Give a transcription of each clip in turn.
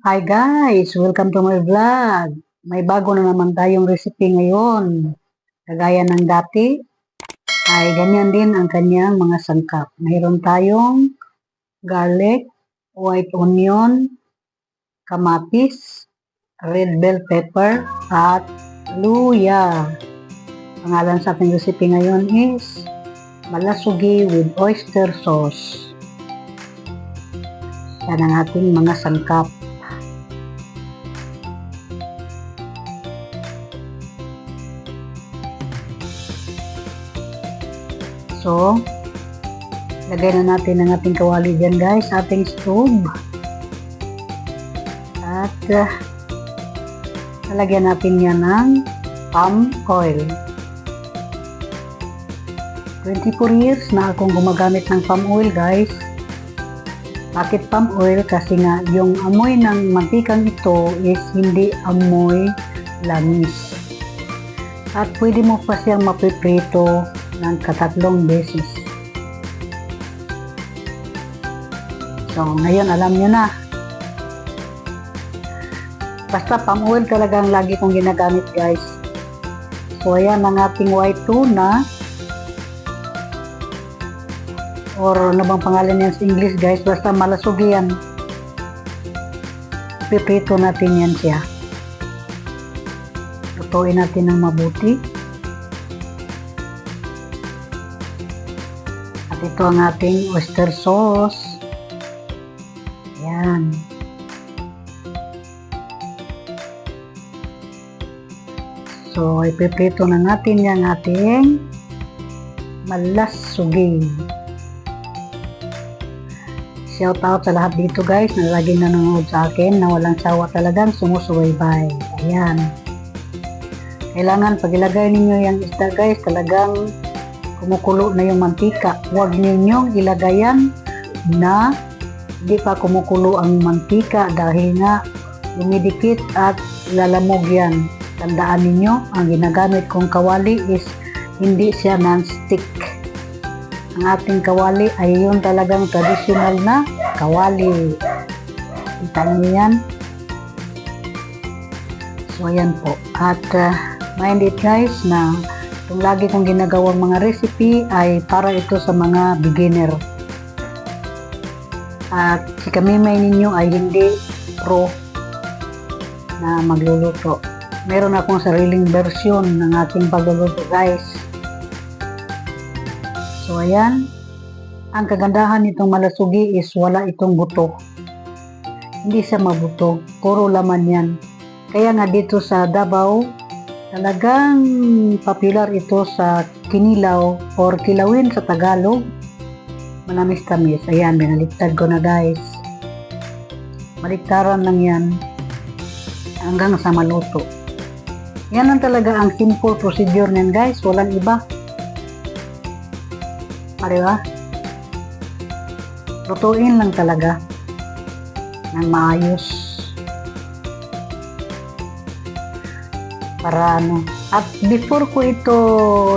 Hi guys! Welcome to my vlog. May bago na naman tayong recipe ngayon. Kagaya ng dati, ay ganyan din ang kanyang mga sangkap. Mayroon tayong garlic, white onion, kamatis, red bell pepper, at luya. Pangalan sa ating recipe ngayon is malasugi with oyster sauce. Yan ang ating mga sangkap. So, lagay na natin ang ating kawali dyan guys, ating stove. At lalagyan natin yan ng palm oil. 24 years na akong gumagamit ng palm oil guys. Bakit palm oil? Kasi nga yung amoy ng mantikang ito is hindi amoy langis. At pwede mo pa siyang mapiprito ng katatlong beses. So, ngayon alam nyo na. Basta palm oil talagang lagi kong ginagamit guys. So, ayan ang ating white tuna. Or ano bang pangalan yan sa English guys. Basta malasugi yan. Piprito natin yan siya. Lutuin natin ng mabuti. At ito ang ating oyster sauce. Ayan. So, ipiprito na natin yung ating malasugi. Shout out sa lahat dito guys na laging nanonood sa akin na walang sawa talagang sumusubaybay. Ayan. Kailangan pag ilagay ninyo yung isda guys, talagang kumukulo na yung mantika. Huwag ninyong ilagayan na hindi pa kumukulo ang mantika dahil nga lumidikit at lalamog yan. Tandaan ninyo, ang ginagamit kong kawali is hindi siya non-stick. Ang ating kawali ay yun talagang traditional na kawali. Kita niyo yan? So ayan po. At mind it guys na itong lagi kong ginagawang mga recipe ay para ito sa mga beginner. At si kamimay ninyo ay hindi pro na magluluto. Meron akong sariling version ng ating pagluluto guys. So ayan, ang kagandahan nitong malasugi is wala itong buto. Hindi siya mabuto, puro laman yan. Kaya nga dito sa Davao, talagang popular ito sa kinilaw or kilawin sa Tagalog. Manamis-tamis. Ayan, binaliktad ko na guys. Baliktaran lang yan hanggang sa maluto. Yan lang talaga ang simple procedure niyan guys, walang iba. Diba? Lutuin lang talaga ng maayos para ano. At before ko ito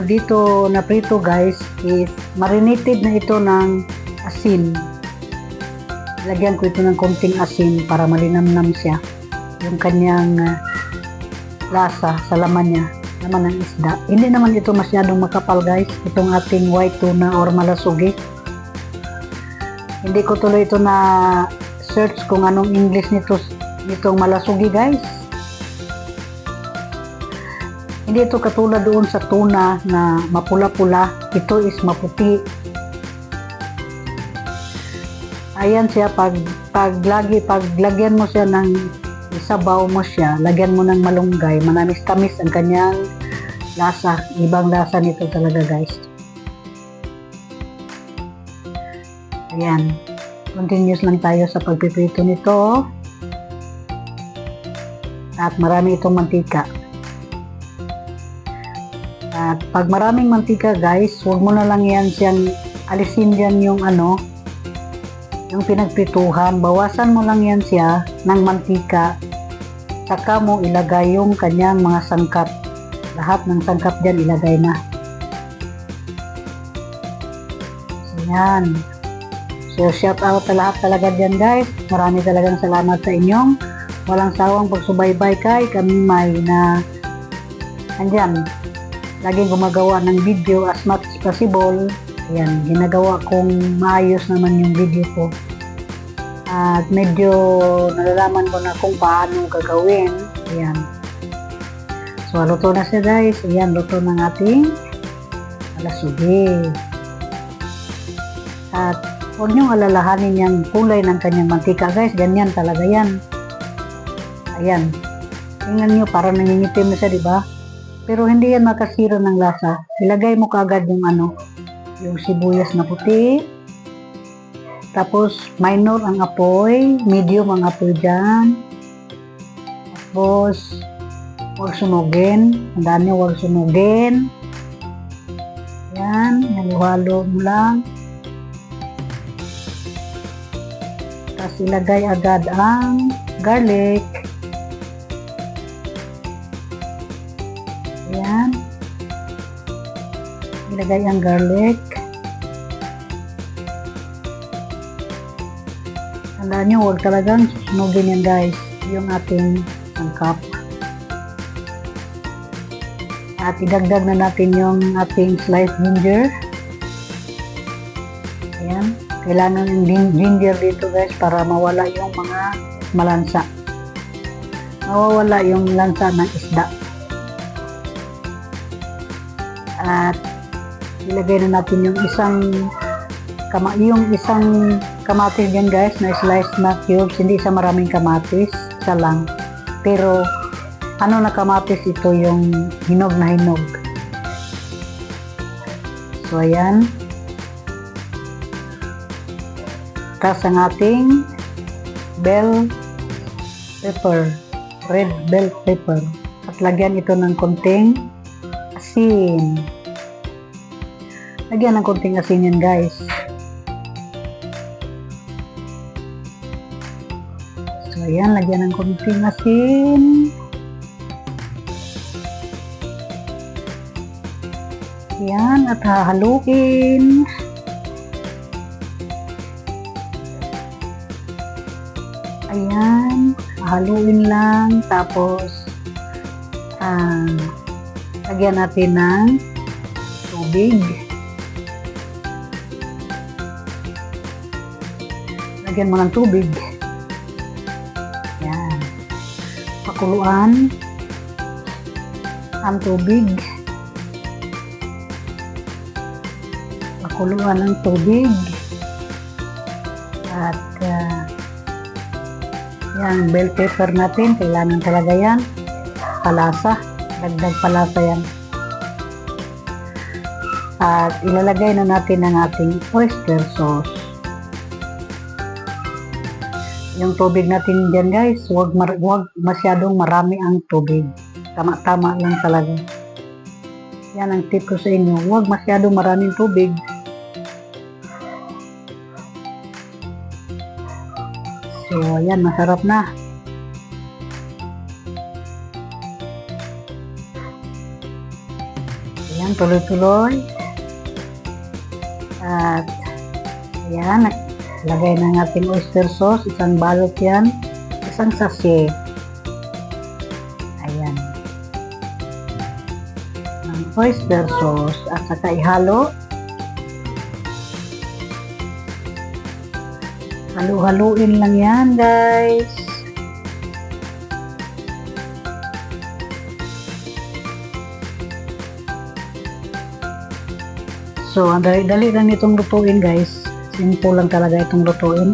dito na prito guys is marinated na ito ng asin. Lagyan ko ito ng konting asin para malinamnam siya yung kanyang lasa sa laman niya, laman ng isda. Hindi naman ito masyadong makapal guys, itong ating white tuna or malasugi. Hindi ko tuloy ito na search kung anong English nitong malasugi guys. Hindi ito katulad doon sa tuna na mapula-pula, ito is maputi. Ayan siya, paglagyan mo siya ng isabaw mo siya, lagyan mo ng malunggay, manamis-tamis ang kanyang lasa. Ibang lasa nito talaga guys. Ayan. Continuous lang tayo sa pagpiprito nito. At marami itong mantika. At pag maraming mantika guys, huwag mo na lang yan siyang alisin dyan yung yung pinagprituhan. Bawasan mo lang yan siya ng mantika. Saka mo ilagay yung kanyang mga sangkap. Lahat ng sangkap dyan ilagay na. So yan. So So shout out sa lahat talaga dyan guys. Marami talagang salamat sa inyong walang sawang pagsubaybay kay kami may na andyan. Lagi gumagawa ng video as much as possible. Ayan, ginagawa kong maayos naman yung video ko. At medyo nalalaman ko na kung paano gagawin. Ayan. So, luto na siya guys. Ayan, luto ng ating malasugi. At huwag niyong alalahanin yung kulay ng kanyang mantika guys. Ganyan talaga yan. Ayan. Tingnan niyo, parang nangingitim na siya, diba? Pero hindi yan makasira ng lasa. Ilagay mo kaagad yung yung sibuyas na puti. Tapos, minor ang apoy. Medium ang apoy dyan. Tapos, huwag sunugin. Tandaan nyo, huwag sunugin. Yan. Halo-halo mo lang. Tapos, ilagay agad ang garlic. Yan. Ilagay ang garlic. Tandaan nyo, huwag talagang susunugin yan guys. Yung ating sangkap. At idagdag na natin yung ating sliced ginger. Ayan. Kailangan yung ginger dito guys para mawala yung mga malansa. Mawawala yung lansa ng isda. At ilagay na natin yung isang kamatis dyan guys na slice na cubes. Hindi sa maraming kamatis, isa lang. Pero na kamatis ito, yung hinog na hinog. So ayan. Tapos ang ating bell pepper, red bell pepper. At lagyan ito ng konting asin. Lagyan ng konting asin yan guys. So ayan, lagyan ng konting asin. Ayan, at hahaluin. Ayan, hahaluin lang. Tapos lagyan natin ng tubig. Lagyan mo ng tubig. Ayan. Pakuluan ang tubig. Pakuluan ng tubig. At yan, bell pepper natin. Kailangan talaga yan. Palasa. Dagdag palasa yan. At ilalagay na natin ang ating oyster sauce. Yung tubig natin dyan guys, huwag masyadong marami ang tubig. Tama-tama lang talaga. Yan ang tip ko sa inyo. Huwag masyadong maraming tubig. So, ayan, masarap na. Ayan, tuloy-tuloy. At, ayan, lagay na ating oyster sauce. Isang balot yan. Isang sachet. Ayan. Ng oyster sauce. At saka ihalo. Halu-haluin lang yan guys. So, ang dali-dali lang itong lutuin guys. Simple lang talaga itong lutuin.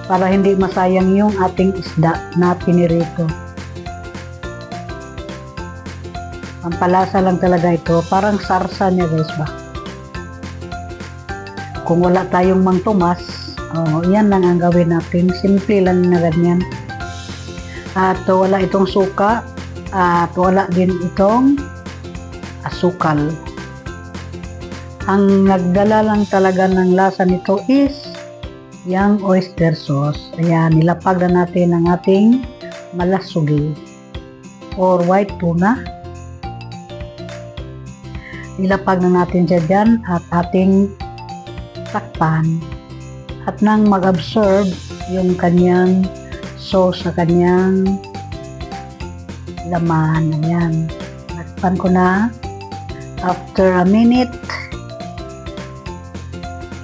Para hindi masayang yung ating isda na pinirito. Pampalasa lang talaga ito. Parang sarsa niya guys ba. Kung wala tayong Mang Tomas, yan lang ang gawin natin. Simple lang na ganyan. At wala itong suka. At wala din itong asukal. Ang nagdala lang talaga ng lasa nito is yung oyster sauce. Ayan, nilapag na natin ang ating malasugi or white tuna. Nilapag na natin siya dyan at ating takpan at nang mag-absorb yung kanyang sauce sa kanyang laman. Ayan. Takpan ko na. After a minute,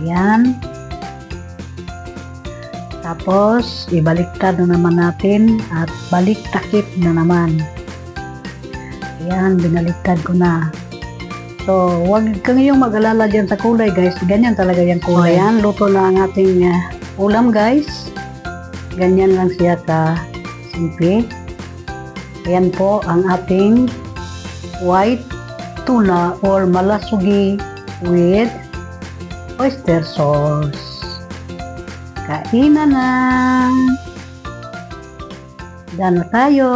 ayan. Tapos, ibaliktad na naman natin at balik takip na naman. Ayan, binaliktad ko na. So, huwag kayong mag-alala dyan sa kulay, guys. Ganyan talaga yung kulay. So, ayan, luto na ang ating ulam, guys. Ganyan lang siya ka simple. Ayan po ang ating white tuna or malasugi with oyster sauce. Kainan na! Done na tayo!